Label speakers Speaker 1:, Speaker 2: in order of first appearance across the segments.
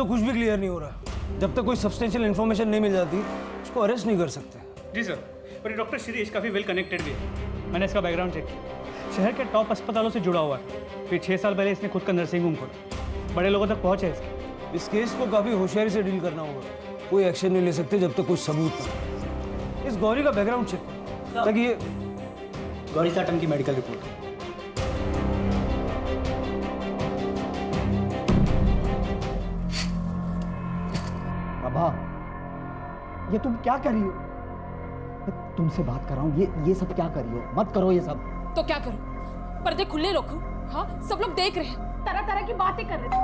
Speaker 1: तो कुछ भी क्लियर नहीं हो रहा। जब तक कोई सब्सटेंशियल इन्फॉर्मेशन नहीं मिल जाती उसको अरेस्ट नहीं कर सकते।
Speaker 2: जी सर, और ये डॉक्टर शिरीष काफ़ी वेल कनेक्टेड भी है। मैंने इसका बैकग्राउंड चेक किया, शहर के टॉप अस्पतालों से जुड़ा हुआ है। फिर 6 साल पहले इसने खुद का नर्सिंग होम खोला, बड़े लोगों तक पहुँच है इसकी।
Speaker 1: इस केस को काफ़ी होशियारी से डील करना होगा। कोई एक्शन नहीं ले सकते जब तक कुछ सबूत ना। इस गौरी का बैकग्राउंड चेक करो ताकि ये
Speaker 2: गौरी साटम की मेडिकल रिपोर्ट।
Speaker 3: बाबा, ये तुम क्या कर रही हो? मैं तुमसे बात कर रहा हूँ, ये सब क्या कर रही हो? मत करो ये सब।
Speaker 4: तो क्या करूं? पर्दे खुले रखूं? हाँ, सब लोग देख रहे हैं, तरह तरह की बातें कर रहे हैं।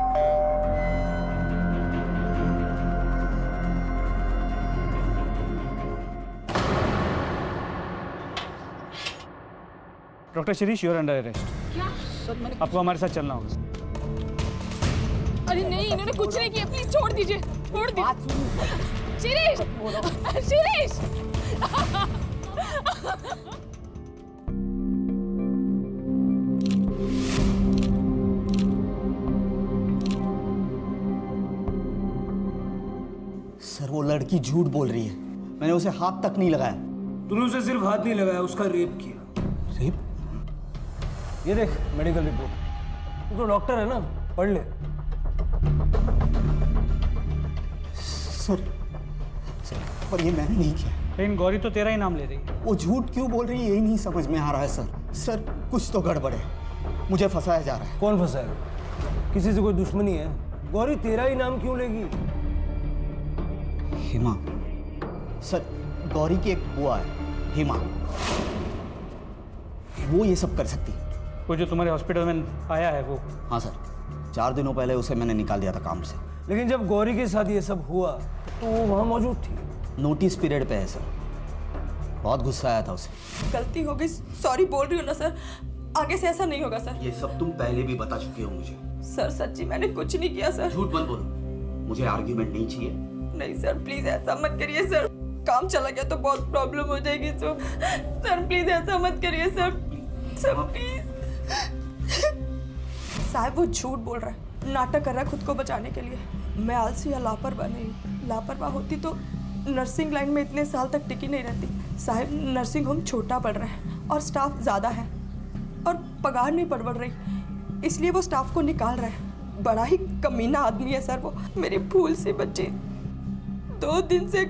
Speaker 2: Doctor Shirish, you are under arrest.
Speaker 4: क्या?
Speaker 3: सर मैंने
Speaker 2: आपको हमारे साथ चलना होगा।
Speaker 4: अरे नहीं, इन्होंने कुछ नहीं किया, प्लीज छोड़ दीजिए, छोड़
Speaker 3: बात
Speaker 4: दीजिए।
Speaker 3: सुनो।
Speaker 4: शिरीष, शिरीष।
Speaker 3: सर वो लड़की झूठ बोल रही है, मैंने उसे हाथ तक नहीं लगाया।
Speaker 1: तूने उसे सिर्फ हाथ नहीं लगाया, उसका रेप किया।
Speaker 3: रेप?
Speaker 1: ये देख मेडिकल रिपोर्ट। तू तो डॉक्टर है ना, पढ़ ले।
Speaker 3: सर पर ये मैंने नहीं किया।
Speaker 2: लेकिन गौरी तो तेरा ही नाम ले रही है।
Speaker 3: वो झूठ क्यों बोल रही है यही नहीं समझ में आ रहा है सर। कुछ तो गड़बड़ है, मुझे फंसाया जा रहा है।
Speaker 1: कौन फंसाएगा? किसी से कोई दुश्मनी है? गौरी तेरा ही नाम क्यों लेगी?
Speaker 3: हिमा, सर गौरी की एक बुआ है हिमा, वो ये सब कर सकती है।
Speaker 2: वो जो तुम्हारे हॉस्पिटल में आया है वो?
Speaker 3: हाँ सर, 4 दिनों पहले उसे मैंने निकाल दिया था काम से।
Speaker 1: लेकिन जब गौरी के साथ ये सब हुआ तो वो वहां मौजूद थी।
Speaker 3: नोटिस पीरियड पे है सर, बहुत गुस्सा आया था उसे।
Speaker 5: गलती हो गई, सॉरी बोल रही हूँ ना सर, आगे से ऐसा नहीं होगा सर।
Speaker 3: ये सब तुम पहले भी बता चुके हो मुझे।
Speaker 5: सर सच्ची मैंने कुछ नहीं किया सर।
Speaker 3: झूठ मत बोलो, मुझे आर्ग्यूमेंट नहीं चाहिए।
Speaker 5: नहीं सर प्लीज ऐसा मत करिए सर, काम चला गया तो बहुत प्रॉब्लम हो जाएगी। तो सर प्लीज ऐसा मत करिए सर, सर प्लीज। साहब वो झूठ बोल रहा है, नाटक कर रहा है खुद को बचाने के लिए। मैं आलसी या लापरवाह नहीं, लापरवाह होती तो नर्सिंग लाइन में इतने साल तक टिकी नहीं रहती। साहब नर्सिंग होम छोटा पड़ रहा है और स्टाफ ज़्यादा है और पगार नहीं बढ़ रही, इसलिए वो स्टाफ को निकाल रहा है। बड़ा ही कमीना आदमी है सर वो। मेरी भूल से बच्चे 2 दिन से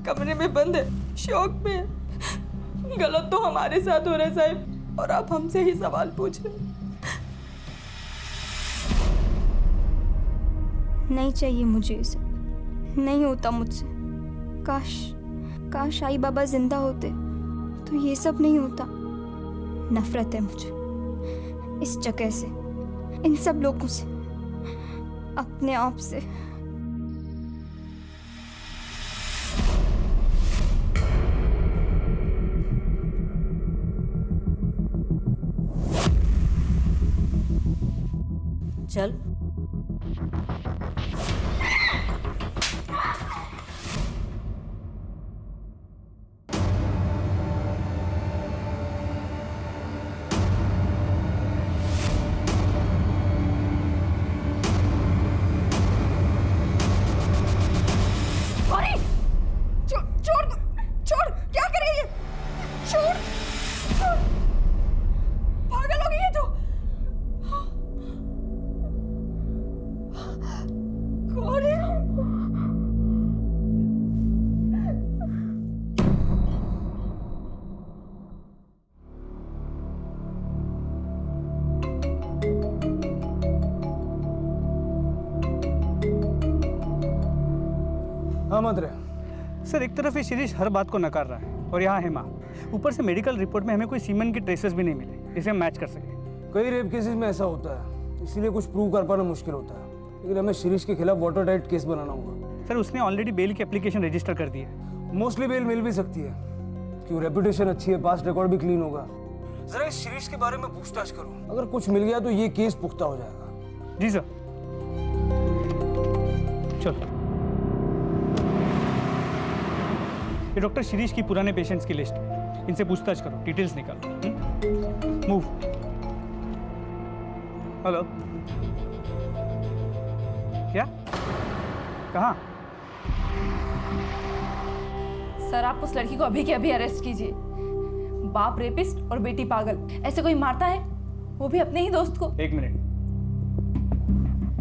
Speaker 5: कमरे में बंद है, शौक में है। गलत तो हमारे साथ हो रहा है साहब, और आप हमसे ही सवाल पूछ रहे हैं।
Speaker 6: नहीं चाहिए मुझे ये सब, नहीं होता मुझसे। काश आई बाबा जिंदा होते तो ये सब नहीं होता। नफरत है मुझे इस जगह से, इन सब लोगों से, अपने आप से।
Speaker 7: चल
Speaker 5: छोड़, क्या कर रही है? छोड़, पागल हो गई है तू। कौन है?
Speaker 1: हाँ मत रहे।
Speaker 2: सर एक तरफ ये शिरीष हर बात को नकार रहा है और यहाँ हेमा, ऊपर से मेडिकल रिपोर्ट में हमें कोई सीमेन की ट्रेसेस भी नहीं मिले जिसे हम मैच कर सके।
Speaker 1: कई रेप केसेस में ऐसा होता है, इसीलिए कुछ प्रूव कर पाना मुश्किल होता है। लेकिन हमें शिरीष के खिलाफ वाटर टाइट केस बनाना होगा।
Speaker 2: सर उसने ऑलरेडी बेल की एप्लीकेशन रजिस्टर कर दी है।
Speaker 1: मोस्टली बेल मिल भी सकती है, क्यों रेपुटेशन अच्छी है, पास्ट रिकॉर्ड भी क्लीन होगा। जरा इस शिरीष के बारे में पूछताछ करो, अगर कुछ मिल गया तो ये केस पुख्ता हो जाएगा।
Speaker 2: जी सर। चलो, ये डॉक्टर शिरीष की पुराने पेशेंट्स की लिस्ट है, इनसे पूछताछ करो, डिटेल्स निकालो। मूव। हेलो, क्या कहाँ?
Speaker 4: सर आप उस लड़की को अभी के अभी अरेस्ट कीजिए। बाप रेपिस्ट और बेटी पागल, ऐसे कोई मारता है? वो भी अपने ही दोस्त को।
Speaker 2: एक मिनट,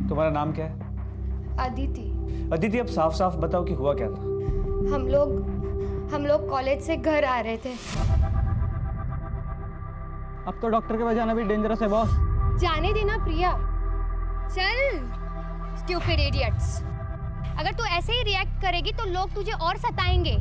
Speaker 2: तुम्हारा नाम क्या है?
Speaker 6: अदिति।
Speaker 2: अदिति, अब साफ साफ बताओ कि हुआ क्या था।
Speaker 6: हम लोग कॉलेज से घर आ रहे थे।
Speaker 3: अब तो डॉक्टर के पास जाना भी डेंजरस है बॉस।
Speaker 6: जाने देना प्रिया। चल स्टूपिड इडियट्स। अगर तू ऐसे ही रिएक्ट करेगी तो लोग तुझे और सताएंगे।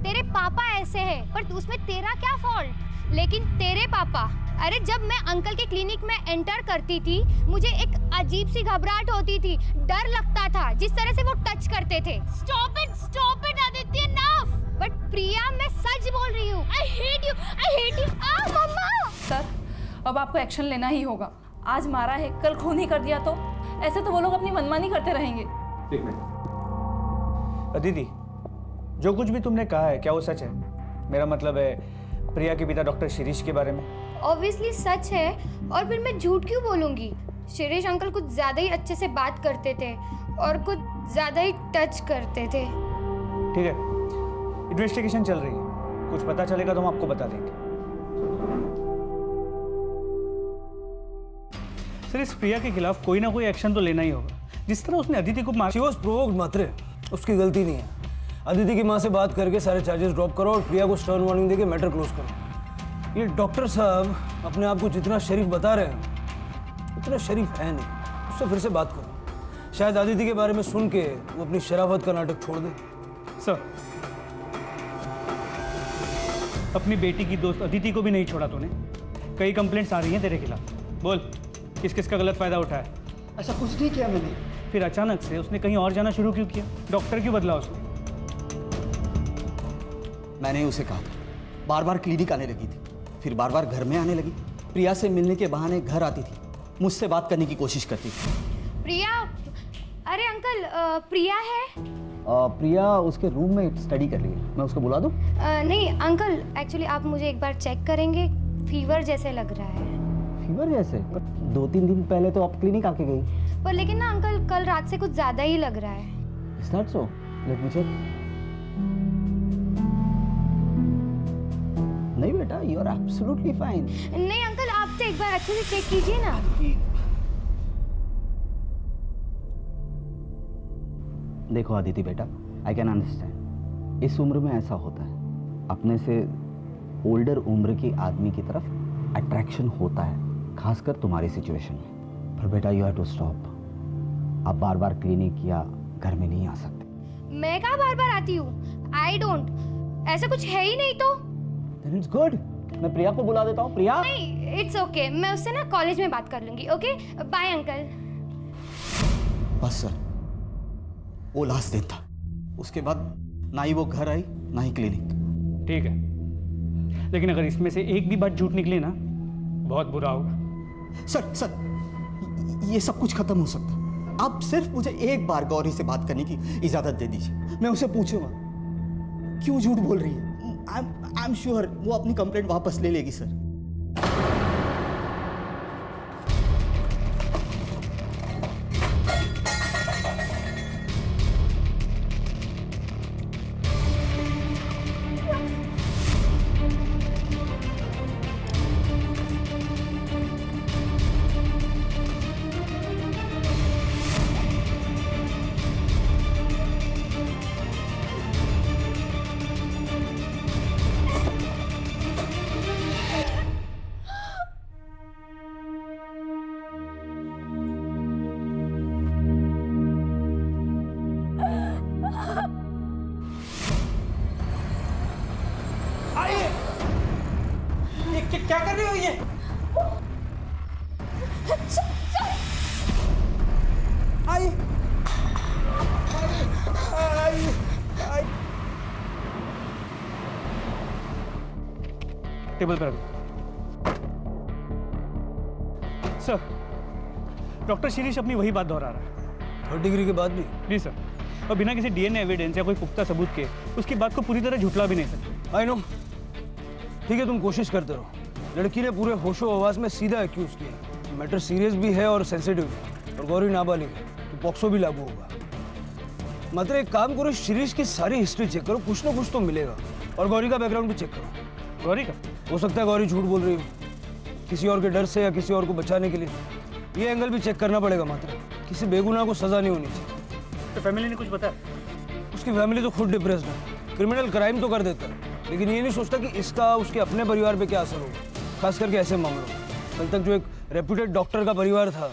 Speaker 6: तेरे पापा ऐसे हैं, पर उसमें तेरा क्या फॉल्ट? लेकिन तेरे पापा, अरे जब मैं अंकल के क्लिनिक में एंटर करती थी मुझे एक अजीब सी घबराहट होती थी, डर लगता था जिस तरह से वो टच करते थे। Stop it Aditya, enough. But Priya मैं सच बोल रही हूँ। I hate you. आ मम्मा।
Speaker 4: सर अब आपको एक्शन लेना ही होगा। आज मारा है, कल खून ही कर दिया तो ऐसे तो वो लोग अपनी मनमानी करते रहेंगे।
Speaker 2: एक मिनट। अदिति, जो कुछ भी तुमने कहा है क्या वो सच है? मेरा मतलब है प्रिया के पिता डॉक्टर शिरीष के बारे में।
Speaker 6: ऑब्वियसली सच है, और फिर मैं झूठ क्यों बोलूंगी? शिरीष अंकल कुछ ज्यादा ही अच्छे से बात करते थे और कुछ ज्यादा ही टच करते थे।
Speaker 2: ठीक है, इन्वेस्टिगेशन चल रही है, कुछ पता चलेगा तो हम आपको बता देंगे। सर इस प्रिया के खिलाफ कोई ना कोई एक्शन तो लेना ही होगा। जिस तरह उसने अदिति को मार।
Speaker 1: शी वॉज प्रोवोक्ड मात्रे, उसकी गलती नहीं है। अदिति की माँ से बात करके सारे चार्जेस ड्रॉप करो और प्रिया को स्टर्न वार्निंग देके मैटर क्लोज करो। ये डॉक्टर साहब अपने आप को जितना शरीफ बता रहे हैं उतना शरीफ है नहीं। उससे फिर से बात करो, शायद अदिति के बारे में सुन के वो अपनी शराफत का नाटक छोड़ दे।
Speaker 2: सर अपनी बेटी की दोस्त अदिति को भी नहीं छोड़ा तूने। कई कंप्लेंट्स आ रही हैं तेरे खिलाफ। बोल किस किस का गलत फायदा उठाया?
Speaker 3: ऐसा कुछ नहीं किया मैंने।
Speaker 2: फिर अचानक से उसने कहीं और जाना शुरू क्यों किया? डॉक्टर क्यों बदला उसने?
Speaker 3: मैंने ही उसे कहा, बार बार क्लिनिक आने लगी थी, फिर बार बार घर में आने लगी। प्रिया से मिलने के बहाने घर आती थी, मुझसे बात करने की कोशिश करती थी।
Speaker 6: प्रिया, अरे अंकल प्रिया है?
Speaker 3: प्रिया उसके रूम में स्टडी कर रही है, मैं उसको बुला दूं?
Speaker 6: नहीं अंकल, एक्चुअली आप मुझे एक बार चेक करेंगे, फीवर जैसे लग रहा है।
Speaker 3: फीवर जैसे? 2-3 दिन पहले तो आप क्लिनिक आके गई।
Speaker 6: पर लेकिन ना अंकल कल रात से कुछ ज्यादा ही लग रहा है।
Speaker 3: Is that so? Let me check. नहीं बेटा, you are absolutely fine.
Speaker 6: नहीं अंकल, आप तो एक बार अच्छे से चेक कीजिए ना।
Speaker 3: देखो अदिति बेटा, आई कैन अंडरस्टैंड। इस उम्र में ऐसा होता है, अपने से ओल्डर उम्र के आदमी की तरफ अट्रैक्शन होता है, खासकर तुम्हारी सिचुएशन में। पर बेटा यू हैव टू स्टॉप। आप बार बार क्लिनिक या घर में नहीं आ सकते।
Speaker 6: मैं कहाँ बार बार आती हूँ? आई डोंट, ऐसा कुछ है ही नहीं तो।
Speaker 3: Then it's good. मैं प्रिया को बुला देता हूँ। प्रिया,
Speaker 6: नहीं, इट्स ओके, मैं उससे ना कॉलेज में बात कर लूंगी। Okay bye uncle.
Speaker 3: बस सर, वो लास्ट दिन था, उसके बाद ना ही वो घर आई ना ही क्लिनिक।
Speaker 2: ठीक है, लेकिन अगर इसमें से एक भी बात झूठ निकले ना बहुत बुरा होगा।
Speaker 3: सर ये सब कुछ खत्म हो सकता है। आप सिर्फ मुझे एक बार गौरी से बात करने की इजाजत दे दीजिए, मैं उसे पूछूंगा क्यों झूठ बोल रही है। आई एम श्योर वो अपनी कंप्लेंट वापस ले लेगी सर।
Speaker 1: क्या कर रही हो ये? आई
Speaker 2: टेबल पर सर, डॉक्टर शिरीष अपनी वही बात दोहरा रहा है।
Speaker 1: 3rd डिग्री के बाद भी?
Speaker 2: जी सर, और बिना किसी डीएनए एविडेंस या कोई पुख्ता सबूत के उसकी बात को पूरी तरह झुठला भी नहीं सकते।
Speaker 1: आई नो, ठीक है तुम कोशिश करते रहो। लड़की ने पूरे होशो आवाज में सीधा एक्यूज किया। मैटर सीरियस भी है और सेंसिटिव भी, और गौरी नाबालिग है तो पॉक्सो भी लागू होगा। मतलब एक काम करो, शिरीष की सारी हिस्ट्री चेक करो, कुछ ना कुछ तो मिलेगा। और गौरी का बैकग्राउंड भी चेक करो।
Speaker 2: गौरी का?
Speaker 1: हो सकता है गौरी झूठ बोल रही हो, किसी और के डर से या किसी और को बचाने के लिए। ये एंगल भी चेक करना पड़ेगा। मात्र किसी बेगुनाह को सजा नहीं होनी चाहिए।
Speaker 2: तो फैमिली ने कुछ बताया?
Speaker 1: उसकी फैमिली तो खुद डिप्रेस्ड है। क्रिमिनल क्राइम तो कर देता है, लेकिन ये नहीं सोचता कि इसका उसके अपने परिवार पे क्या असर होगा, खास करके ऐसे मामलों में। कल तक जो एक रेप्यूटेड डॉक्टर का परिवार था,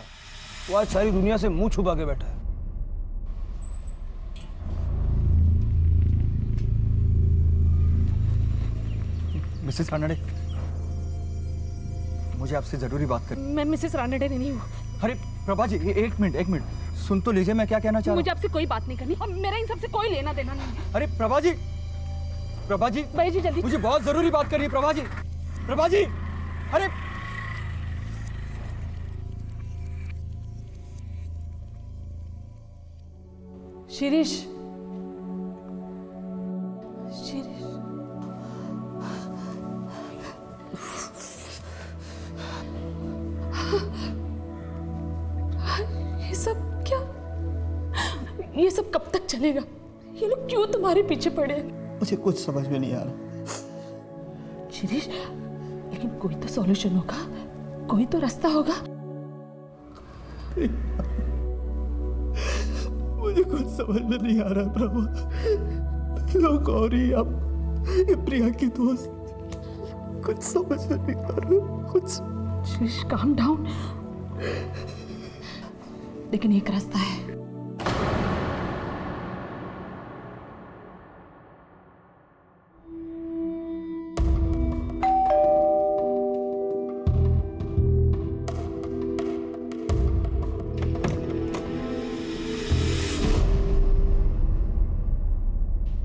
Speaker 1: वो आज सारी दुनिया से मुंह छुपा के बैठा है।
Speaker 7: मिसेस रानडे, मुझे आपसे जरूरी बात करनी।
Speaker 8: मैं मिसेस रानडे नहीं हूँ।
Speaker 7: अरे प्रभा जी, एक मिनट सुन तो लीजिए मैं क्या कहना चाह रहा
Speaker 8: मुझे आपसे कोई बात नहीं करनी और मेरा इन सबसे कोई लेना देना नहीं है।
Speaker 7: हूँ। अरे प्रभा जी
Speaker 8: भाई जी जल्दी।
Speaker 7: मुझे बहुत जरूरी बात करनी है। प्रभा जी अरे
Speaker 8: शिरीष, ये सब कब तक चलेगा? ये लोग क्यों तुम्हारे पीछे पड़े हैं?
Speaker 7: मुझे कुछ समझ में नहीं आ रहा।
Speaker 8: शिरीष, लेकिन कोई तो सॉल्यूशन होगा, कोई तो रास्ता होगा।
Speaker 7: मुझे कुछ समझ में नहीं आ रहा प्रभा। लोग गौरी, अब ये प्रिया की दोस्त, कुछ समझ में नहीं आ रहा कुछ।
Speaker 8: Shirish, calm down. लेकिन एक रास्ता है।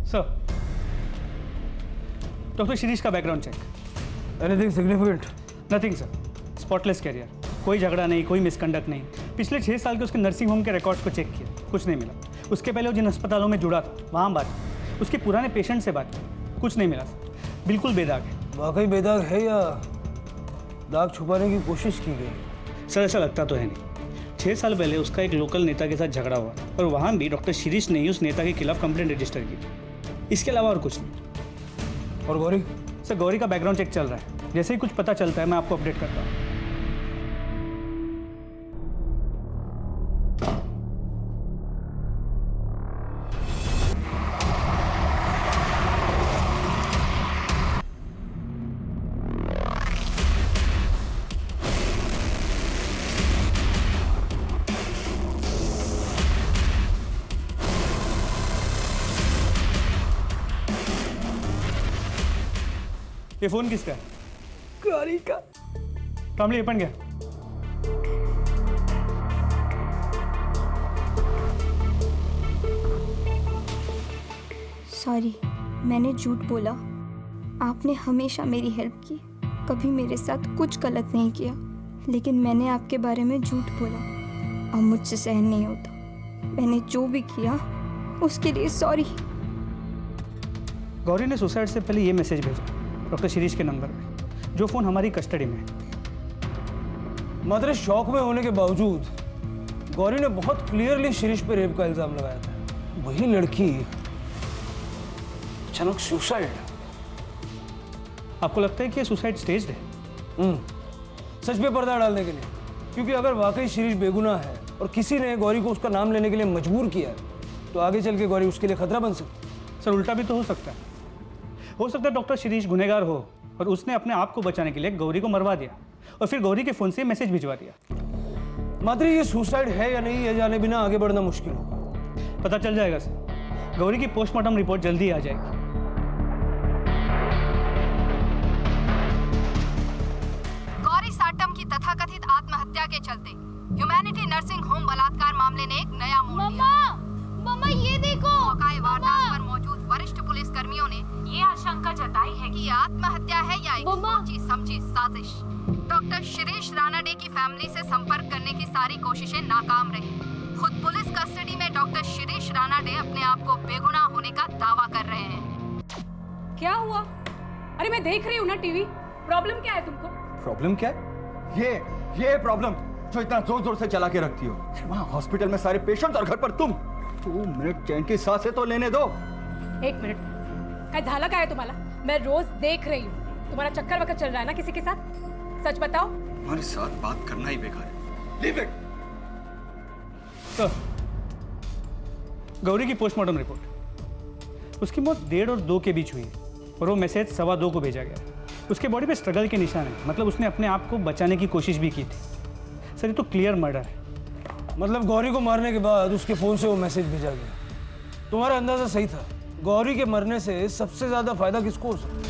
Speaker 2: सर, डॉक्टर शिरीष का background check.
Speaker 1: Anything significant?
Speaker 2: Nothing sir, spotless career, कोई झगड़ा नहीं, कोई मिसकंडक्ट नहीं। पिछले 6 साल के उसके नर्सिंग होम के रिकॉर्ड्स को चेक किया, कुछ नहीं मिला। उसके पहले वो जिन अस्पतालों में जुड़ा था वहाँ बात की, उसके पुराने पेशेंट से बात की, कुछ नहीं मिला सर, बिल्कुल बेदाग है।
Speaker 1: वाकई बेदाग है या दाग छुपाने की कोशिश की गई?
Speaker 2: सर ऐसा लगता तो है नहीं। 6 साल पहले उसका एक लोकल नेता के साथ झगड़ा हुआ और वहाँ भी डॉक्टर शिरीष ने ही उस नेता के खिलाफ कंप्लेंट रजिस्टर की। इसके अलावा और कुछ नहीं।
Speaker 1: और गौरी?
Speaker 2: सर गौरी का बैकग्राउंड चेक चल रहा है, जैसे ही कुछ पता चलता है मैं आपको अपडेट करता हूँ। ये फोन किसका है?
Speaker 5: गौरी का।
Speaker 2: फैमिली अपन गया।
Speaker 9: सॉरी, मैंने झूठ बोला। आपने हमेशा मेरी हेल्प की, कभी मेरे साथ कुछ गलत नहीं किया, लेकिन मैंने आपके बारे में झूठ बोला। अब मुझसे सहन नहीं होता। मैंने जो भी किया उसके लिए सॉरी।
Speaker 2: गौरी ने सुसाइड से पहले ये मैसेज भेजा डॉक्टर शिरीष के नंबर पे, जो फ़ोन हमारी कस्टडी में है।
Speaker 1: मात्र शौक में होने के बावजूद गौरी ने बहुत क्लियरली शिरीष पे रेप का इल्जाम लगाया था। वही लड़की अचानक सुसाइड।
Speaker 2: आपको लगता है कि ये सुसाइड स्टेज्ड है?
Speaker 1: सच पे पर्दा डालने के लिए, क्योंकि अगर वाकई शिरीष बेगुनाह है और किसी ने गौरी को उसका नाम लेने के लिए मजबूर किया है, तो आगे चल के गौरी उसके लिए खतरा बन सकती है।
Speaker 2: सर उल्टा भी तो हो सकता है। हो सकता है डॉक्टर शिरीष गुनहगार हो और उसने अपने आप को बचाने के लिए गौरी को मरवा दिया और फिर गौरी के फ़ोन से मैसेज भिजवा दिया।
Speaker 1: मात्र ये सुसाइड है या नहीं, ये जाने बिना आगे बढ़ना मुश्किल होगा।
Speaker 2: पता चल जाएगा सर, गौरी की पोस्टमार्टम रिपोर्ट जल्दी आ जाएगी।
Speaker 10: गौरी साटम की तथाकथित आत्महत्या के चलते ह्यूमैनिटी नर्सिंग होम बलात्कार मामले ने एक नया मोड़ लिया।
Speaker 6: मम्मा ये देखो।
Speaker 10: मौके वारदात पर मौजूद वरिष्ठ पुलिस कर्मियों ने ये आशंका जताई है कि ये आत्महत्या है या एक सोची समझी साजिश। डॉक्टर शिरीष रानाडे की फैमिली से संपर्क करने की सारी कोशिशें नाकाम रही। खुद पुलिस कस्टडी में डॉक्टर शिरीष रानाडे अपने आप को बेगुनाह होने का दावा कर रहे हैं।
Speaker 8: क्या हुआ? अरे मैं देख रही हूँ ना टीवी। प्रॉब्लम क्या है तुमको?
Speaker 7: प्रॉब्लम क्या है? ये प्रॉब्लम जो इतना जोर जोर से चला के रखती हो। वहाँ हॉस्पिटल में सारे पेशेंट और घर पर तुम।
Speaker 3: 2 मिनट चैन की सांसें तो लेने दो।
Speaker 8: 1 मिनिट, काय झालं काय तुम्हाला? मैं रोज देख रही हूँ तुम्हारा चक्कर वक्कर चल रहा है ना किसी के साथ। सच बताओ।
Speaker 3: हमारे साथ बात करना ही बेकार है। Leave it.
Speaker 2: तो गौरी की पोस्टमार्टम रिपोर्ट, उसकी मौत 1:30 और 2 के बीच हुई है और वो मैसेज 2:15 को भेजा गया। उसके बॉडी पे स्ट्रगल के निशान है, मतलब उसने अपने आप को बचाने की कोशिश भी की थी। सर ये तो क्लियर मर्डर है।
Speaker 1: मतलब गौरी को मारने के बाद उसके फ़ोन से वो मैसेज भेजा गया। तुम्हारा अंदाज़ा सही था, गौरी के मरने से सबसे ज़्यादा फायदा किसको हो सकता है?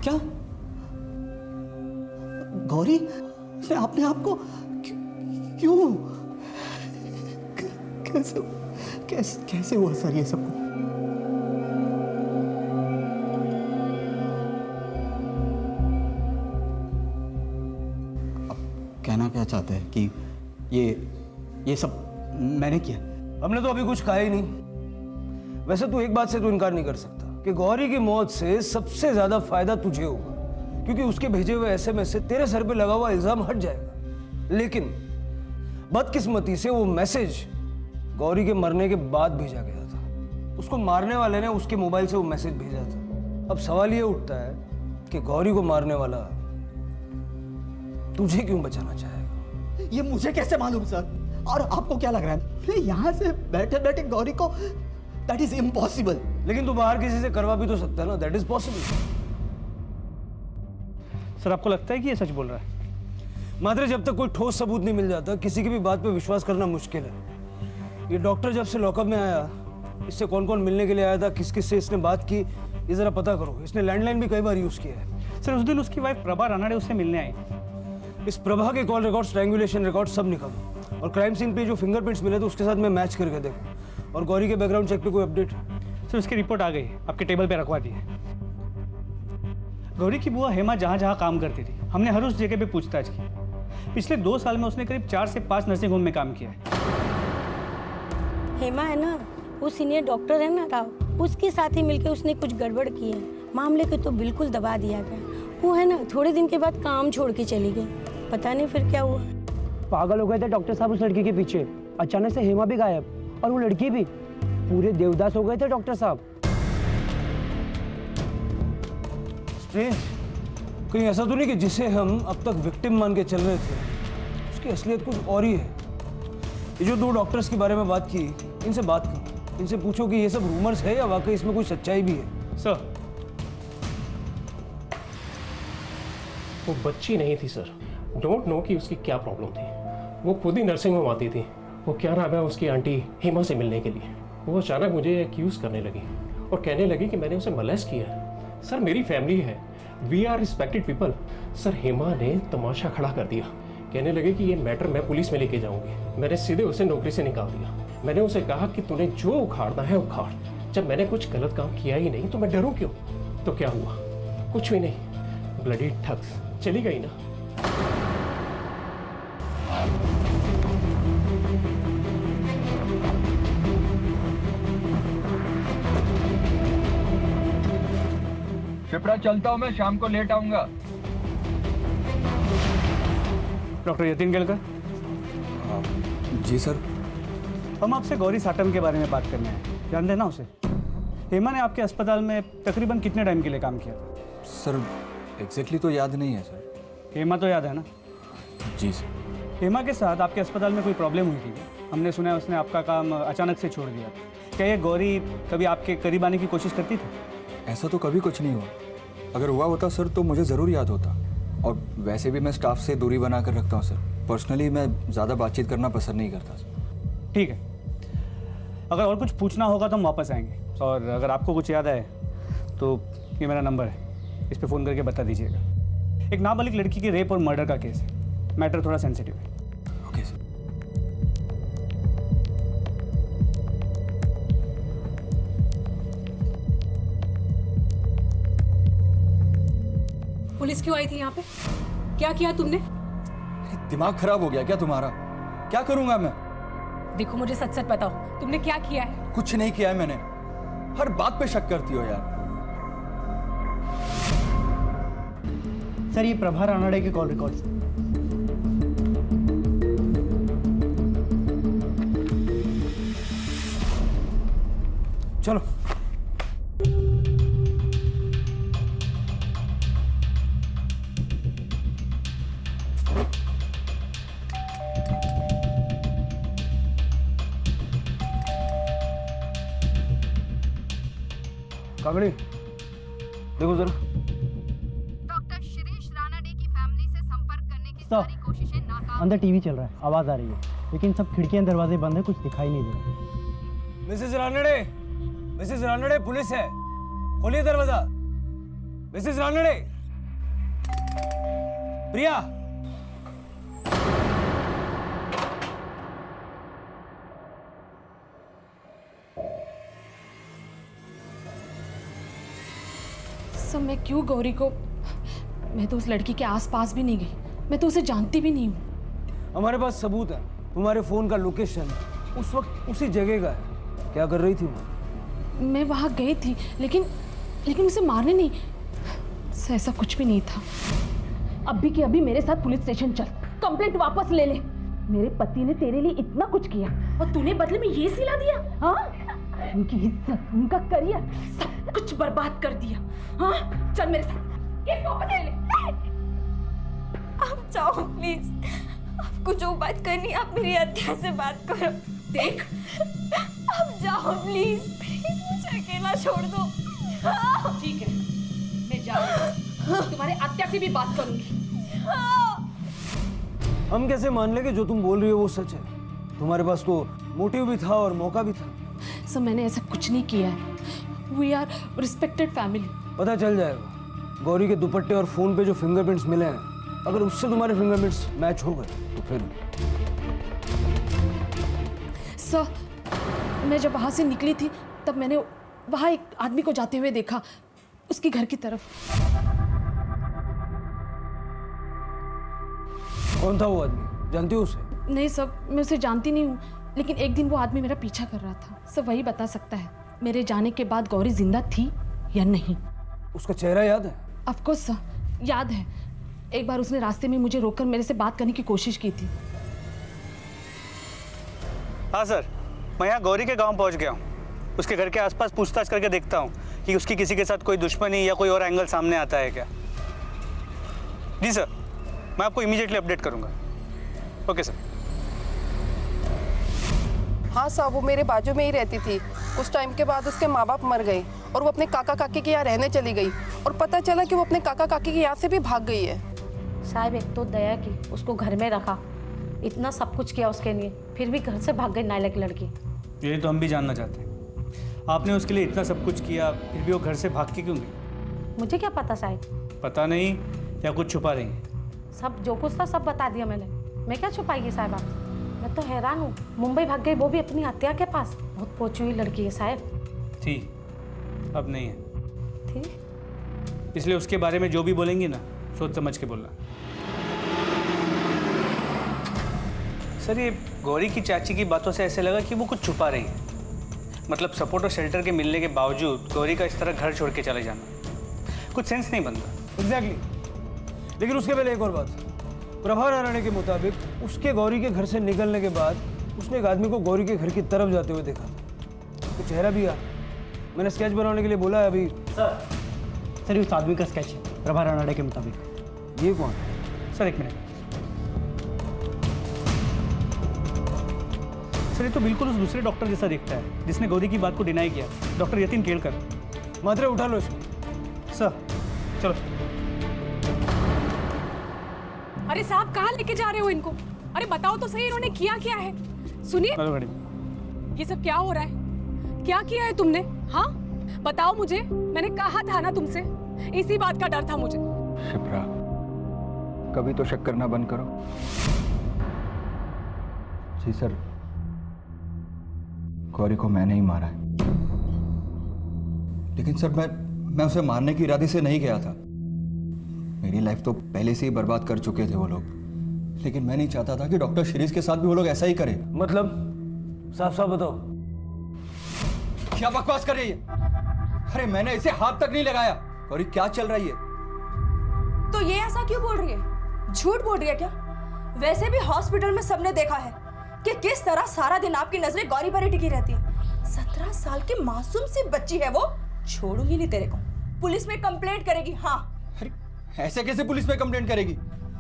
Speaker 7: क्या गौरी ने अपने आप को क्यों कैसे हुआ सर ये सब?
Speaker 3: अब कहना क्या चाहते हैं कि ये सब मैंने किया?
Speaker 1: हमने तो अभी कुछ कहा ही नहीं। वैसे तू एक बात से तो इनकार नहीं कर सकता कि गौरी की मौत से सबसे ज्यादा फायदा तुझे होगा, क्योंकि उसके भेजे हुए एसएमएस से तेरे सर पे लगा हुआ इल्जाम हट जाएगा। लेकिन बदकिस्मती से वो मैसेज गौरी के मरने के बाद भेजा गया था। उसको मारने वाले ने उसके मोबाइल से वो मैसेज भेजा था। अब सवाल ये उठता है कि गौरी को मारने वाला तुझे क्यों बचाना चाहेगा?
Speaker 7: ये मुझे कैसे मालूम सर? और आपको क्या लग रहा है मैं यहाँ से बैठे बैठे गौरी को? That is impossible.
Speaker 1: लेकिन तू बाहर किसी से करवा भी तो सकता है ना। That is possible.
Speaker 2: सर आपको लगता है कि ये सच बोल रहा है?
Speaker 1: मात्र जब तक कोई ठोस सबूत नहीं मिल जाता किसी की भी बात पे विश्वास करना मुश्किल है। ये डॉक्टर जब से लॉकअप में आया, इससे कौन कौन मिलने के लिए आया था, किस किस से इसने बात की, ये जरा पता करो। इसने लैंडलाइन भी कई बार यूज किया है।
Speaker 2: सर उस दिन उसकी वाइफ प्रभा रानाडे उससे मिलने आई।
Speaker 1: इस प्रभा के कॉल रिकॉर्ड, स्ट्रैंगुलेशन रिकॉर्ड सब निकालो और क्राइम सीन पे जो फिंगरप्रिंट्स मिले थे उसके साथ में मैच करके देखो। और गौरी के बैकग्राउंड चेक पे कोई अपडेट?
Speaker 2: सर उसकी रिपोर्ट आ गई, आपके टेबल पे रखवा दी है। गौरी की बुआ हेमा जहाँ जहाँ काम करती थी, हमने हर उस जगह पे पूछताछ की। पिछले 2 साल में उसने करीब 4 से 5 नर्सिंग होम में काम किया है।
Speaker 11: हेमा है ना, वो सीनियर डॉक्टर है ना राव, उसके साथ ही मिलकर उसने कुछ गड़बड़ की है। मामले को तो बिल्कुल दबा दिया गया। वो है ना थोड़े दिन के बाद काम छोड़ के चली गई, पता नहीं फिर क्या हुआ।
Speaker 12: पागल हो गए थे डॉक्टर साहब उस लड़की के पीछे। अचानक से हेमा भी गायब और वो लड़की भी। पूरे देवदास हो गए थे डॉक्टर साहब।
Speaker 1: स्ट्रेंज। कहीं ऐसा तो नहीं कि जिसे हम अब तक विक्टिम मान के चल रहे थे उसकी असलियत कुछ और ही है? ये जो 2 डॉक्टर्स के बारे में बात की, इनसे बात करो। इनसे पूछो कि ये सब रूमर्स है या वाकई इसमें कोई सच्चाई भी है।
Speaker 2: सर
Speaker 13: वो बच्ची नहीं थी सर। डोंट नो कि उसकी क्या प्रॉब्लम थी। वो खुद ही नर्सिंग होम आती थी। वो क्या नाम है उसकी आंटी हेमा से मिलने के लिए। वो अचानक मुझे एक्यूज़ करने लगी और कहने लगी कि मैंने उसे मोलेस्ट किया है। सर मेरी फैमिली है, we are respected people. Sir Hema ने तमाशा खड़ा कर दिया। कहने लगे कि ये मैटर मैं पुलिस में लेके जाऊंगी। मैंने सीधे उसे नौकरी से निकाल दिया। मैंने उसे कहा कि तूने जो उखाड़ना है उखाड़। जब मैंने कुछ गलत काम किया ही नहीं तो मैं डरूं क्यों? तो क्या हुआ? कुछ भी नहीं। Bloody thugs. चली गई ना।
Speaker 14: शिप्रा चलता हूँ मैं, शाम को लेट आऊंगा।
Speaker 2: डॉक्टर यतीन केलकर।
Speaker 3: जी सर।
Speaker 2: हम आपसे गौरी साटम के बारे में बात करने हैं। जानते हैं ना उसे? हेमा ने आपके अस्पताल में तकरीबन कितने टाइम के लिए काम किया था?
Speaker 3: सर एग्जैक्टली तो याद नहीं है सर।
Speaker 2: हेमा तो याद है ना?
Speaker 3: जी सर।
Speaker 2: हेमा के साथ आपके अस्पताल में कोई प्रॉब्लम हुई थी? हमने सुना है उसने आपका काम अचानक से छोड़ दिया। क्या ये गौरी कभी आपके करीब आने की कोशिश करती थी?
Speaker 3: ऐसा तो कभी कुछ नहीं हुआ। अगर हुआ होता सर तो मुझे ज़रूर याद होता। और वैसे भी मैं स्टाफ से दूरी बना कर रखता हूँ सर। पर्सनली मैं ज़्यादा बातचीत करना पसंद नहीं करता सर।
Speaker 2: ठीक है, अगर और कुछ पूछना होगा तो हम वापस आएंगे। और अगर आपको कुछ याद आए तो ये मेरा नंबर है, इस पर फ़ोन करके बता दीजिएगा। एक नाबालिग लड़की के रेप और मर्डर का केस है। मैटर थोड़ा सेंसिटिव है।
Speaker 3: Okay sir.
Speaker 8: पुलिस क्यों आई थी यहाँ पे? क्या किया तुमने?
Speaker 3: दिमाग खराब हो गया क्या तुम्हारा? क्या करूंगा मैं?
Speaker 8: देखो मुझे सच सच बताओ, तुमने क्या किया है?
Speaker 3: कुछ नहीं किया है मैंने। हर बात पे शक करती हो यार।
Speaker 12: सर ये प्रभा रानाडे के कॉल रिकॉर्ड्स।
Speaker 1: चलो। काकड़ी देखो जरा।
Speaker 10: डॉक्टर शिरीष रानाडे की फैमिली से संपर्क करने की सारी कोशिशें नाकाम।
Speaker 12: अंदर टीवी चल रहा है, आवाज आ रही है, लेकिन सब खिड़कियां दरवाजे बंद है, कुछ दिखाई नहीं दे रहा।
Speaker 1: मिसेस रानड़े, पुलिस है, खोलिए दरवाजा। मिसेस रानड़े, प्रिया।
Speaker 4: सब मैं क्यों गौरी को, मैं तो उस लड़की के आसपास भी नहीं गई, मैं तो उसे जानती भी नहीं हूँ।
Speaker 1: हमारे पास सबूत है, तुम्हारे फोन का लोकेशन उस वक्त उसी जगह का है। क्या कर रही थी वो?
Speaker 4: मैं वहाँ गई थी, लेकिन उसे मारने नहीं, ऐसा कुछ भी नहीं था। अभी के अभी मेरे साथ पुलिस स्टेशन चल, कंप्लेंट वापस ले ले। मेरे पति ने तेरे लिए इतना कुछ किया और तूने बदले में ये सिला दिया। हाँ, उनकी इज्जत, उनका करियर, सब कुछ बर्बाद कर दिया। हाँ, चल मेरे साथ, केस वापस ले ले।
Speaker 5: आप जाओ प्लीज, आपको जो बात करनी है आप मेरी हत्या से बात करो। देख, आप जाओ प्लीज, प्लीज मुझे अकेला छोड़ दो।
Speaker 4: ठीक है, मैं जा रही हूँ, तुम्हारे हत्या से भी बात करूंगी।
Speaker 1: हम कैसे मान लेंगे जो तुम बोल रही हो वो सच है? तुम्हारे पास तो मोटिव भी था और मौका भी था।
Speaker 4: सर, मैंने ऐसा कुछ नहीं किया है। We are respected family.
Speaker 1: पता चल जाएगा। गौरी के दुपट्टे और फोन पे जो फिंगरप्रिंट्स मिले हैं, अगर उससे तुम्हारे फिंगरप्रिंट्स मैच हो गए तो फिर।
Speaker 4: सर, मैं जब वहां से निकली थी तब मैंने वहां एक आदमी को जाते हुए देखा, उसके घर की तरफ।
Speaker 1: कौन था वो आदमी? जानती हो उसे?
Speaker 4: नहीं सर, मैं उसे जानती नहीं हूँ, लेकिन एक दिन वो आदमी मेरा पीछा कर रहा था। सर, वही बता सकता है मेरे जाने के बाद गौरी जिंदा थी या नहीं।
Speaker 1: उसका चेहरा याद है?
Speaker 4: ऑफ कोर्स सर, याद है। एक बार उसने रास्ते में मुझे रोककर मेरे से बात करने की कोशिश की थी।
Speaker 2: हाँ सर, मैं यहाँ गौरी के गांव पहुँच गया हूँ। उसके घर के आसपास पूछताछ करके देखता हूँ कि उसकी किसी के साथ कोई दुश्मनी या कोई और एंगल सामने आता है क्या। जी सर, मैं आपको इमीडिएटली अपडेट करूँगा। Okay sir.
Speaker 15: हाँ साहब, वो मेरे बाजू में ही रहती थी। कुछ टाइम के बाद उसके माँ बाप मर गए और वो अपने काका काकी के यहाँ रहने चली गई, और पता चला कि वो अपने काका काकी के यहाँ से भी भाग गई है।
Speaker 11: साहब, एक तो दया की, उसको घर में रखा, इतना सब कुछ किया उसके लिए, फिर भी घर से भाग गई नालायक लड़की।
Speaker 2: यही तो हम भी जानना चाहते हैं। आपने उसके लिए इतना सब कुछ किया, फिर भी वो घर से भाग के क्यों गई?
Speaker 11: मुझे क्या पता साहब।
Speaker 2: पता नहीं या कुछ छुपा रही है?
Speaker 11: सब जो कुछ था सब बता दिया मैंने। मैं क्या छुपाएगी साहब आपसे? मैं तो हैरान हूँ, मुंबई भाग गई, वो भी अपनी हत्या के पास। बहुत पहुंची हुई लड़की है साहब।
Speaker 2: थी, अब नहीं है।
Speaker 11: थी?
Speaker 2: इसलिए उसके बारे में जो भी बोलेंगी ना, सोच समझ के बोलना। सर, ये गौरी की चाची की बातों से ऐसे लगा कि वो कुछ छुपा रही है। मतलब सपोर्ट और शेल्टर के मिलने के बावजूद गौरी का इस तरह घर छोड़ के चले जाना कुछ सेंस नहीं बनता।
Speaker 1: एग्जैक्टली। लेकिन उसके पहले एक और बात। प्रभा रानाडे के मुताबिक उसके गौरी के घर से निकलने के बाद उसने एक आदमी को गौरी के घर की तरफ जाते हुए देखा। तो चेहरा भी यार, मैंने स्केच बनाने के लिए बोला है अभी।
Speaker 12: सर, उस आदमी का स्केच है प्रभा रानाडे के मुताबिक।
Speaker 1: ये कौन?
Speaker 2: सर एक मिनट। सर, ये तो बिल्कुल उस दूसरे डॉक्टर जैसा दिखता है जिसने गौरी की बात को डिनाई किया, डॉक्टर यतीन केलकर।
Speaker 1: मात्रे उठा लो इसको।
Speaker 2: सर चलो।
Speaker 8: अरे साहब, कहाँ लेके जा रहे हो इनको? अरे बताओ तो सही, इन्होंने किया क्या है? सुनिए, ये सब क्या हो रहा है? क्या किया है तुमने? हाँ बताओ मुझे, मैंने कहा था ना तुमसे, इसी बात का डर था मुझे।
Speaker 14: शिप्रा, कभी तो शक करना बंद करो।
Speaker 3: जी सर, गौरी को मैंने ही मारा है।
Speaker 14: लेकिन सर, मैं उसे मारने की इरादे से नहीं गया था। मेरी लाइफ तो पहले से ही बर्बाद कर चुके थे वो लोग, लेकिन मैं नहीं चाहता था कि डॉक्टर शिरीष के साथ भी वो लोग ऐसा ही करें।
Speaker 1: मतलब साफ साफ बताओ।
Speaker 14: क्या बकवास कर रही है? अरे मैंने इसे हाथ तक नहीं लगाया। गौरी, क्या चल रही है?
Speaker 5: तो ये ऐसा क्यों बोल रही है? झूठ बोल रही है क्या? वैसे भी हॉस्पिटल में सबने देखा है कि किस तरह सारा दिन आपकी नजरें गौरी पर ही टिकी रहती है। 17 साल की मासूम सी बच्ची है वो। छोड़ूंगी नहीं तेरे को, पुलिस में कंप्लेंट करेगी। हाँ।
Speaker 14: अरे ऐसे कैसे पुलिस में कंप्लेंट करेगी?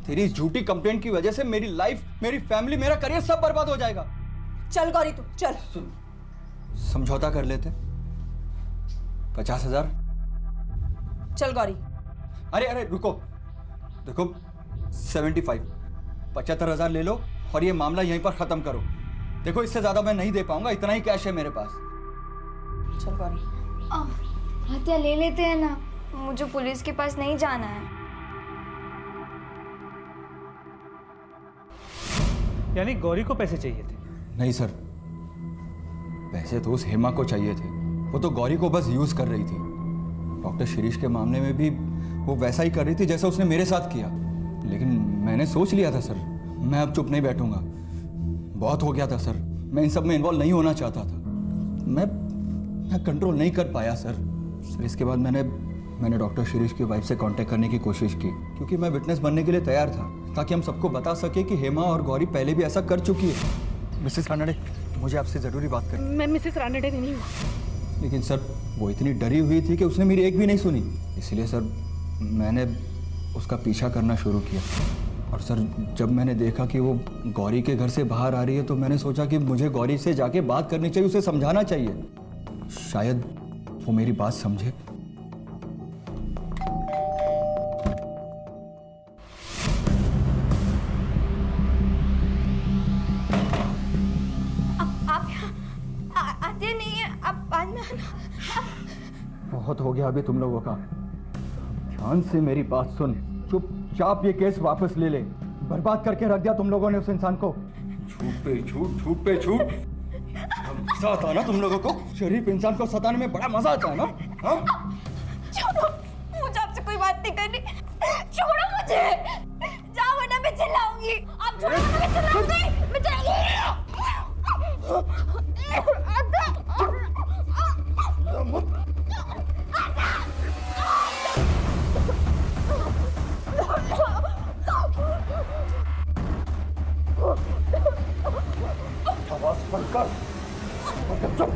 Speaker 14: तेरी झूठी कंप्लेंट की वजह से मेरी लाइफ, मेरी फैमिली, मेरा करियर सब बर्बाद हो जाएगा।
Speaker 5: चल गौरी तू चल।
Speaker 14: समझौता कर लेते। 50,000।
Speaker 5: चल गौरी।
Speaker 14: अरे अरे रुको, देखो 75, 75,000 ले लो और ये मामला यहीं पर खत्म करो। देखो इससे ज्यादा मैं नहीं दे पाऊंगा, इतना ही कैश है मेरे पास।
Speaker 5: चल गौरी।
Speaker 9: हत्या ले लेते हैं ना, मुझे पुलिस के पास नहीं जाना है।
Speaker 2: यानी गौरी को पैसे चाहिए थे?
Speaker 14: नहीं सर, पैसे तो उस हेमा को चाहिए थे। वो तो गौरी को बस यूज कर रही थी। डॉक्टर शिरीष के मामले में भी वो वैसा ही कर रही थी जैसा उसने मेरे साथ किया। लेकिन मैंने सोच लिया था सर, मैं अब चुप नहीं बैठूंगा। बहुत हो गया था सर, मैं इन सब में इन्वॉल्व नहीं होना चाहता था। मैं कंट्रोल नहीं कर पाया सर। इसके बाद मैंने डॉक्टर शिरीष की वाइफ से कांटेक्ट करने की कोशिश की, क्योंकि मैं विटनेस बनने के लिए तैयार था, ताकि हम सबको बता सके कि हेमा और गौरी पहले भी ऐसा कर चुकी है। मिसेस रानडे, मुझे आपसे ज़रूरी बात करनी।
Speaker 8: मैं मिसेस रानडे नहीं हूँ।
Speaker 14: लेकिन सर वो इतनी डरी हुई थी कि उसने मेरी एक भी नहीं सुनी। इसलिए सर मैंने उसका पीछा करना शुरू किया। और सर जब मैंने देखा कि वो गौरी के घर से बाहर आ रही है, तो मैंने सोचा कि मुझे गौरी से जाके बात करनी चाहिए, उसे समझाना चाहिए। शायद वो मेरी बात समझे।
Speaker 9: आते नहीं है, आप बाद में आना।
Speaker 14: बहुत हो गया अभी तुम लोगों का। ध्यान से मेरी बात सुन, चुपचाप ये केस वापस ले ले। बर्बाद करके रख दिया तुम लोगों ने उस इंसान को। झूठ पे झूठ, झूठ पे झूठ। मजा आता है ना तुम लोगों को? शरीफ इंसान को सताने में बड़ा मजा आता है ना? हाँ?
Speaker 5: छोड़ो, मुझे आपसे कोई बात नहीं करनी। छोड़ो मुझे, जाओ वरना मैं चिल्लाऊंगी। आप छोड़ो वरना मैं चिल्लाऊंगी। मैं चिल्लाऊंगी।
Speaker 14: आवाज बंद कर। चुप।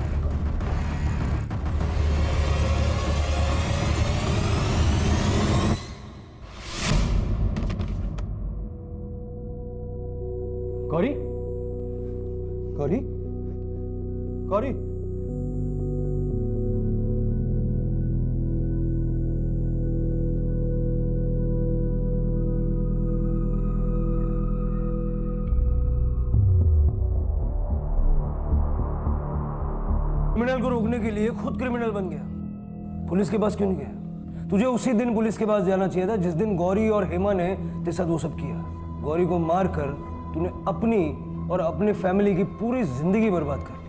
Speaker 14: गौरी, गौरी, गौरी।
Speaker 1: क्रिमिनल को रोकने के लिए खुद क्रिमिनल बन गया। पुलिस के पास क्यों नहीं गया? तुझे उसी दिन पुलिस के पास जाना चाहिए था जिस दिन गौरी और हेमा ने तेरे साथ वो सब किया। गौरी को मारकर तूने अपनी और अपनी फैमिली की पूरी जिंदगी बर्बाद कर ली।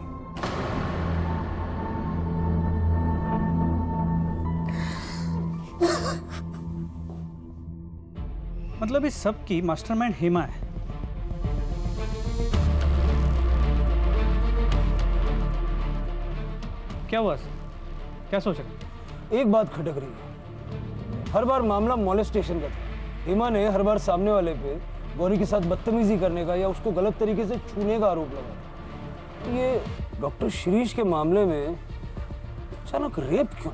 Speaker 2: मतलब इस सब की मास्टरमाइंड हेमा है। क्या हुआ सर? क्या सोच रहे?
Speaker 1: एक बात खटक रही है। हर बार मामला मॉलेस्टेशन का था। हेमा ने हर बार सामने वाले पे गौरी के साथ बदतमीजी करने का या उसको गलत तरीके से छूने का आरोप लगा। ये डॉक्टर शिरीष के मामले में अचानक रेप क्यों?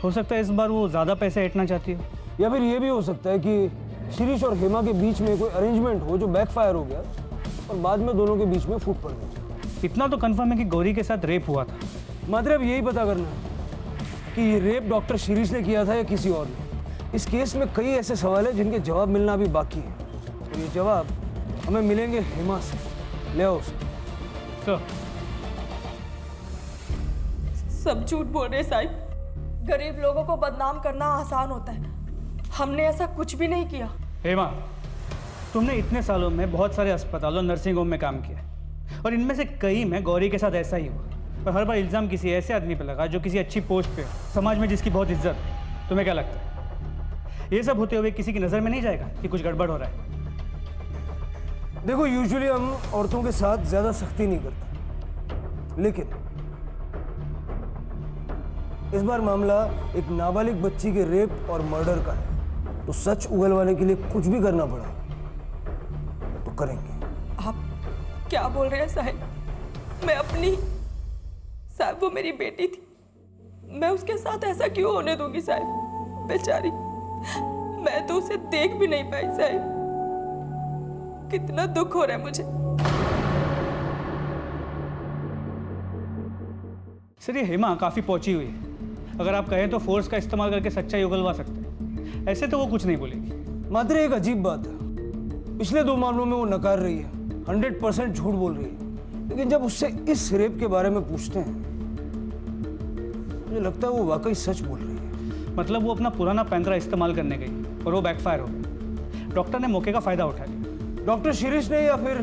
Speaker 2: हो सकता है इस बार वो ज़्यादा पैसे ऐंठना चाहती हो,
Speaker 1: या फिर ये भी हो सकता है कि शिरीष और हेमा के बीच में कोई अरेंजमेंट हो जो बैकफायर हो गया और बाद में दोनों के बीच में फूट पड़ गई।
Speaker 2: इतना तो कंफर्म है कि गौरी के साथ रेप हुआ था।
Speaker 1: मतलब यही पता करना है कि ये रेप डॉक्टर शिरीष ने किया था या किसी और ने। इस केस में कई ऐसे सवाल हैं जिनके जवाब मिलना अभी बाकी है, और ये जवाब हमें मिलेंगे हेमा से। ले आओ उसे।
Speaker 5: सब झूठ बोल रहे साहिब। गरीब लोगों को बदनाम करना आसान होता है। हमने ऐसा कुछ भी नहीं किया।
Speaker 2: हेमा, तुमने इतने सालों में बहुत सारे अस्पतालों, नर्सिंग होम में काम किया, और इनमें से कई में गौरी के साथ ऐसा ही हुआ। और हर बार इल्ज़ाम किसी ऐसे आदमी पर लगा जो किसी अच्छी पोस्ट पे हो, समाज में जिसकी बहुत इज्जत है। तुम्हें क्या लगता है ये सब होते हुए किसी की नज़र में नहीं जाएगा कि कुछ गड़बड़ हो रहा है?
Speaker 1: देखो, यूजुअली हम औरतों के साथ ज़्यादा सख्ती नहीं करते, लेकिन इस बार मामला एक नाबालिग बच्ची के रेप और मर्डर का है, तो सच उगलवाने के लिए कुछ भी करना पड़ा तो करेंगे।
Speaker 5: आप क्या बोल रहे हैं साहिब? मैं अपनी साहब वो मेरी बेटी थी, मैं उसके साथ ऐसा क्यों होने दूंगी साहब? बेचारी, मैं तो उसे देख भी नहीं पाई साहब। कितना दुख हो रहा है मुझे।
Speaker 2: सर ये हेमा काफ़ी पहुंची हुई है, अगर आप कहें तो फोर्स का इस्तेमाल करके सच्चाई उगलवा सकते हैं। ऐसे तो वो कुछ नहीं बोलेगी।
Speaker 1: मात्र एक अजीब बात है, पिछले 2 मामलों में वो नकार रही है, 100% झूठ बोल रही है, लेकिन जब उससे इस रेप के बारे में पूछते हैं मुझे लगता है वो वाकई सच बोल रही है।
Speaker 2: मतलब वो अपना पुराना पैंतरा इस्तेमाल करने गई और वो बैकफायर हो गया। डॉक्टर ने मौके का फायदा उठा लिया।
Speaker 1: डॉक्टर शिरीष ने या फिर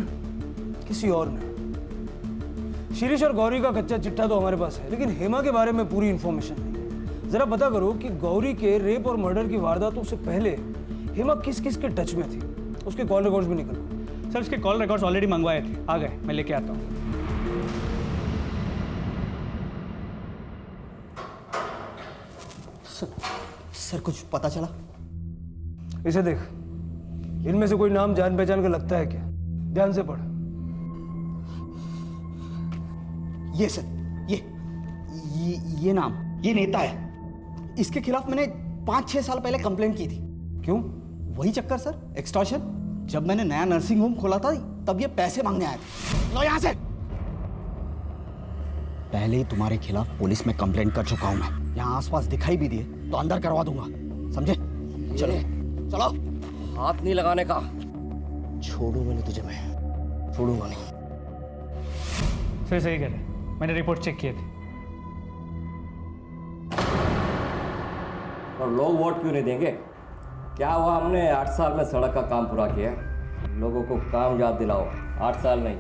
Speaker 1: किसी और ने? शिरीष और गौरी का कच्चा चिट्ठा तो हमारे पास है, लेकिन हेमा के बारे में पूरी इंफॉर्मेशन नहीं। जरा पता करो कि गौरी के रेप और मर्डर की वारदातों से पहले हेमा किस किस के टच में थी। उसके कॉल रिकॉर्ड्स भी निकलो।
Speaker 2: सर उसके कॉल रिकॉर्ड्स ऑलरेडी मंगवाए थे, आ गए, मैं लेके आता हूँ।
Speaker 3: सर कुछ पता चला?
Speaker 1: इसे देख, इनमें से कोई नाम जान पहचान का लगता है क्या? ध्यान से पढ़।
Speaker 3: ये सर, ये नाम, ये नेता है। इसके खिलाफ मैंने 5-6 साल पहले कंप्लेंट की थी।
Speaker 1: क्यों?
Speaker 3: वही चक्कर सर, एक्सटॉर्शन। जब मैंने नया नर्सिंग होम खोला था तब ये पैसे मांगने आए थे। लो यहाँ से। पहले ही तुम्हारे खिलाफ पुलिस में कंप्लेंट कर चुका हूं मैं। यहाँ आसपास दिखाई भी दिए तो अंदर करवा दूंगा, समझे? चलो चलो।
Speaker 16: हाथ नहीं लगाने का।
Speaker 3: छोड़ूंगा नहीं तुझे, मैं छोड़ूंगा नहीं।
Speaker 2: सर सही कह रहे, मैंने रिपोर्ट चेक किए थे।
Speaker 16: और लोग वोट क्यों नहीं देंगे? क्या हुआ, हमने 8 साल में सड़क का काम पूरा किया है। लोगों को काम याद दिलाओ, 8 साल नहीं,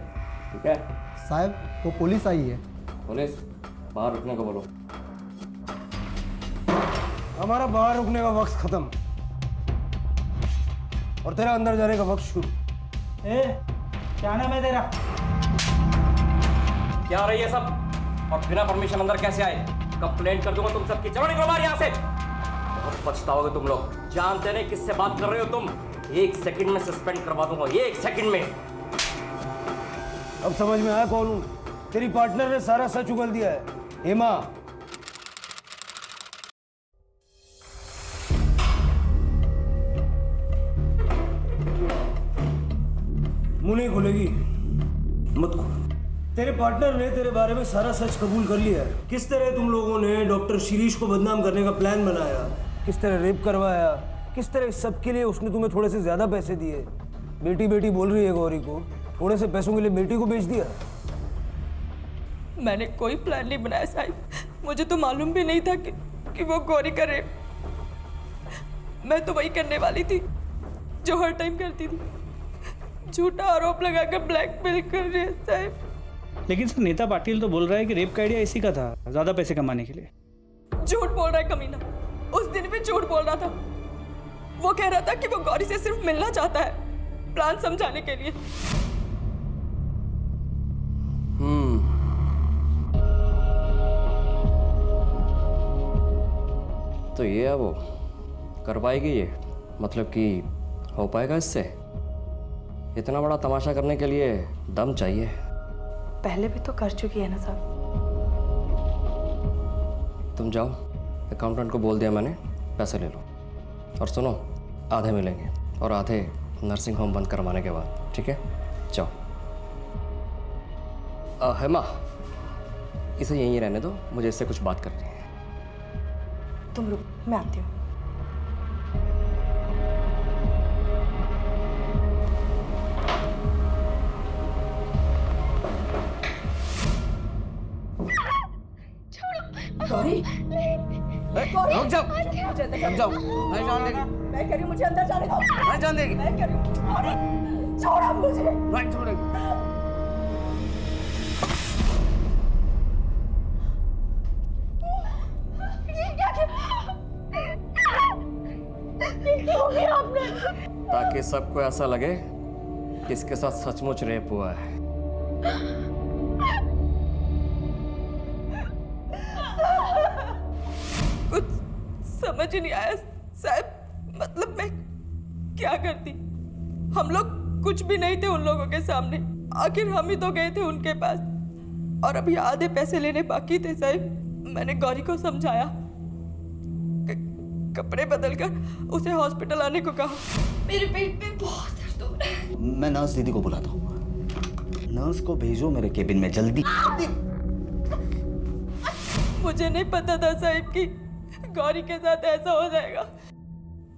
Speaker 16: ठीक है?
Speaker 17: साहब वो पुलिस आई है।
Speaker 16: पुलिस बाहर रुकने को बोलो।
Speaker 1: हमारा बाहर रुकने का वक्त खत्म और तेरा अंदर जाने का वक्त शुरू।
Speaker 2: क्या नाम है तेरा?
Speaker 16: क्या रही है सब? और बिना परमिशन अंदर कैसे आए? कंप्लेंट कर दूंगा तुम सबकी। चलो निकलो बाहर यहाँ से। बहुत पछताओगे तुम लोग। जानते नहीं किससे बात कर रहे हो तुम। 1 सेकंड में सस्पेंड करवा दूंगा, 1 सेकंड में।
Speaker 1: अब समझ में आया कौन हूं? तेरी पार्टनर ने सारा सच उगल दिया है, हेमा। मुंह नहीं खुलेगी, मत खोल। तेरे पार्टनर ने तेरे बारे में सारा सच कबूल कर लिया है। किस तरह तुम लोगों ने डॉक्टर शिरीष को बदनाम करने का प्लान बनाया, किस तरह रेप करवाया, किस तरह इस सब के लिए उसने तुम्हें थोड़े से ज्यादा पैसे दिए। बेटी बेटी बोल रही है गौरी को, थोड़े से पैसों के लिए बेटी को बेच दिया।
Speaker 5: मैंने कोई प्लान नहीं बनाया साहिब। मुझे तो मालूम भी नहीं था कि वो गौरी का रेप। मैं तो वही करने वाली थी जो हर टाइम करती थी, झूठा आरोप लगाकर ब्लैकमेल कर रही है साहिब।
Speaker 2: लेकिन सर नेता पाटिल तो बोल रहा है कि रेप का आइडिया इसी का था, ज्यादा पैसे कमाने के लिए।
Speaker 5: झूठ बोल रहा है कमीना। उस दिन भी झूठ बोल रहा था। वो कह रहा था कि वो गौरी से सिर्फ मिलना चाहता है, प्लान समझाने के लिए।
Speaker 16: तो ये है वो, कर पाएगी ये? मतलब कि हो पाएगा इससे? इतना बड़ा तमाशा करने के लिए दम चाहिए।
Speaker 5: पहले भी तो कर चुकी है ना साहब।
Speaker 16: तुम जाओ, अकाउंटेंट को बोल दिया मैंने, पैसे ले लो। और सुनो, आधे मिलेंगे और आधे नर्सिंग होम बंद करवाने के बाद, ठीक है? जाओ। हेमा, इसे यहीं रहने दो, मुझे इससे कुछ बात करनी है।
Speaker 5: तुम रुक, मैं आती हूँ। गौरी,
Speaker 16: रुक जाओ, रुक जाओ। नहीं जान देगी।
Speaker 5: मैं कह रही हूँ मुझे अंदर जाने दो।
Speaker 16: नहीं जान देगी।
Speaker 5: मैं कह रही हूँ छोड़ो मुझे।
Speaker 16: नहीं छोड़ेगी। ताकि सबको ऐसा लगे कि इसके साथ सचमुच रेप हुआ है।
Speaker 5: कुछ समझ ही नहीं आया साहब। मतलब मैं क्या करती? हम लोग कुछ भी नहीं थे उन लोगों के सामने। आखिर हम ही तो गए थे उनके पास और अभी आधे पैसे लेने बाकी थे साहब। मैंने गौरी को समझाया, कपड़े बदलकर उसे हॉस्पिटल आने को कहा। मेरे पेट में बहुत दर्द हो रहा है।
Speaker 3: मैं नर्स दीदी को बुलाता हूँ। नर्स को भेजो मेरे केबिन में जल्दी।
Speaker 5: मुझे नहीं पता था साहब कि गौरी के साथ ऐसा हो जाएगा।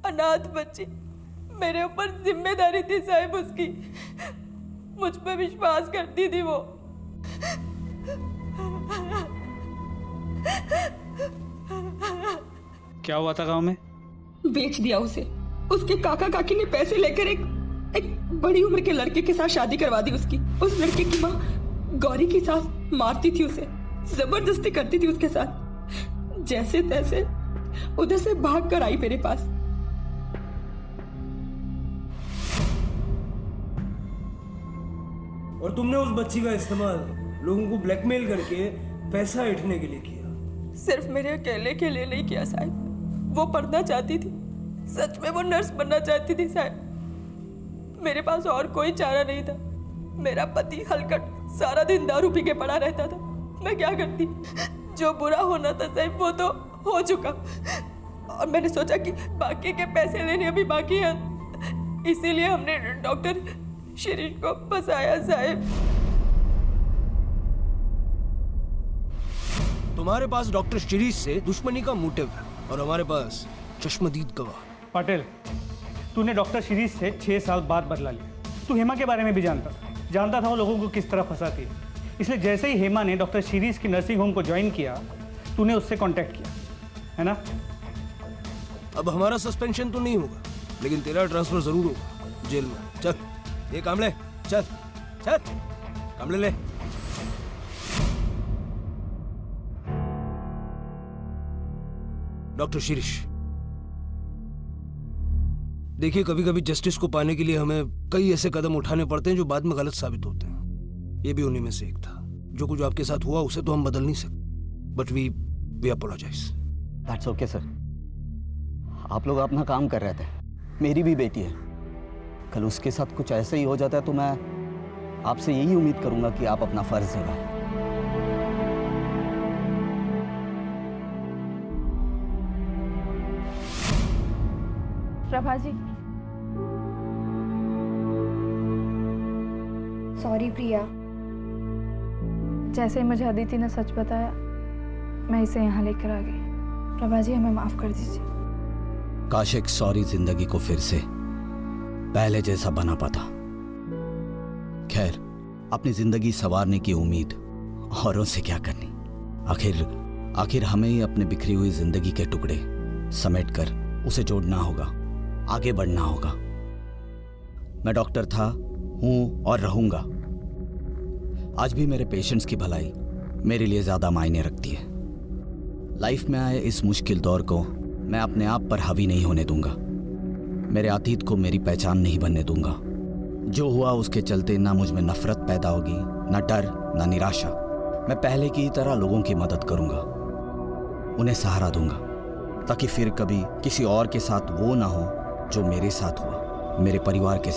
Speaker 5: अनाथ बच्ची, मेरे ऊपर जिम्मेदारी थी साहब उसकी। मुझ पे विश्वास करती थी वो।
Speaker 2: क्या हुआ था गांव में?
Speaker 5: बेच दिया उसे। उसके काका काकी ने पैसे लेकर एक बड़ी उम्र के लड़के के साथ शादी करवा दी उसकी। उस लड़के की माँ गौरी की सास मारती थी उसे, जबरदस्ती करती थी उसके साथ। जैसे तैसे उधर से भाग कर आई मेरे पास।
Speaker 1: और तुमने उस बच्ची का इस्तेमाल लोगों को ब्लैकमेल करके पैसा ऐंठने के लिए किया।
Speaker 5: सिर्फ मेरे अकेले के लिए नहीं किया साहब। वो पढ़ना चाहती थी, सच में वो नर्स बनना चाहती थी साहब। मेरे पास और कोई चारा नहीं था। मेरा पति हलकट सारा दिन दारू पी के पड़ा रहता था। मैं क्या करती? जो बुरा होना था साहब वो तो हो चुका। और मैंने सोचा कि बाकी के पैसे लेने अभी बाकी हैं, इसीलिए हमने डॉक्टर शिरीष को फंसाया साहब।
Speaker 1: तुम्हारे पास डॉक्टर शिरीष से दुश्मनी का मोटिव है और हमारे पास चश्मदीद गवाह।
Speaker 2: पटेल, तूने डॉक्टर शिरीष से 6 साल बाद बदला लिया। तू हेमा के बारे में भी जानता था वो लोगों को किस तरह फंसाती है। इसलिए जैसे ही हेमा ने डॉक्टर शिरीष की नर्सिंग होम को ज्वाइन किया, तूने उससे कांटेक्ट किया, है ना?
Speaker 1: अब हमारा सस्पेंशन तो नहीं होगा, लेकिन तेरा ट्रांसफर जरूर होगा जेल में। चल ये काम ले, चल चल काम ले। डॉक्टर शिरीष, देखिए कभी कभी जस्टिस को पाने के लिए हमें कई ऐसे कदम उठाने पड़ते हैं जो बाद में गलत साबित होते हैं। ये भी उन्हीं में से एक था। जो कुछ आपके साथ हुआ उसे तो हम बदल नहीं सकते, but we apologise.
Speaker 3: That's okay sir. आप लोग अपना काम कर रहे थे। मेरी भी बेटी है, कल उसके साथ कुछ ऐसा ही हो जाता है तो मैं आपसे यही उम्मीद करूंगा कि आप अपना फर्ज निभाएं।
Speaker 9: प्रभा जी, सॉरी प्रिया। जैसे ही मुझे अदिति ने सच बताया, मैं इसे यहाँ लेकर आ गई। प्रभा जी, हमें माफ कर दीजिए।
Speaker 3: काश एक सॉरी जिंदगी को फिर से पहले जैसा बना पाता। खैर, अपनी जिंदगी संवारने की उम्मीद औरों से क्या करनी। आखिर हमें ही अपने बिखरी हुई जिंदगी के टुकड़े समेटकर उसे जोड़ना होगा, आगे बढ़ना होगा। मैं डॉक्टर था, हूं और रहूंगा। आज भी मेरे पेशेंट्स की भलाई मेरे लिए ज्यादा मायने रखती है। लाइफ में आए इस मुश्किल दौर को मैं अपने आप पर हावी नहीं होने दूंगा। मेरे अतीत को मेरी पहचान नहीं बनने दूंगा। जो हुआ उसके चलते ना मुझ में नफरत पैदा होगी, ना डर, ना निराशा। मैं पहले की तरह लोगों की मदद करूंगा, उन्हें सहारा दूंगा, ताकि फिर कभी किसी और के साथ वो ना हो जो मेरे साथ हुआ, मेरे परिवार के साथ।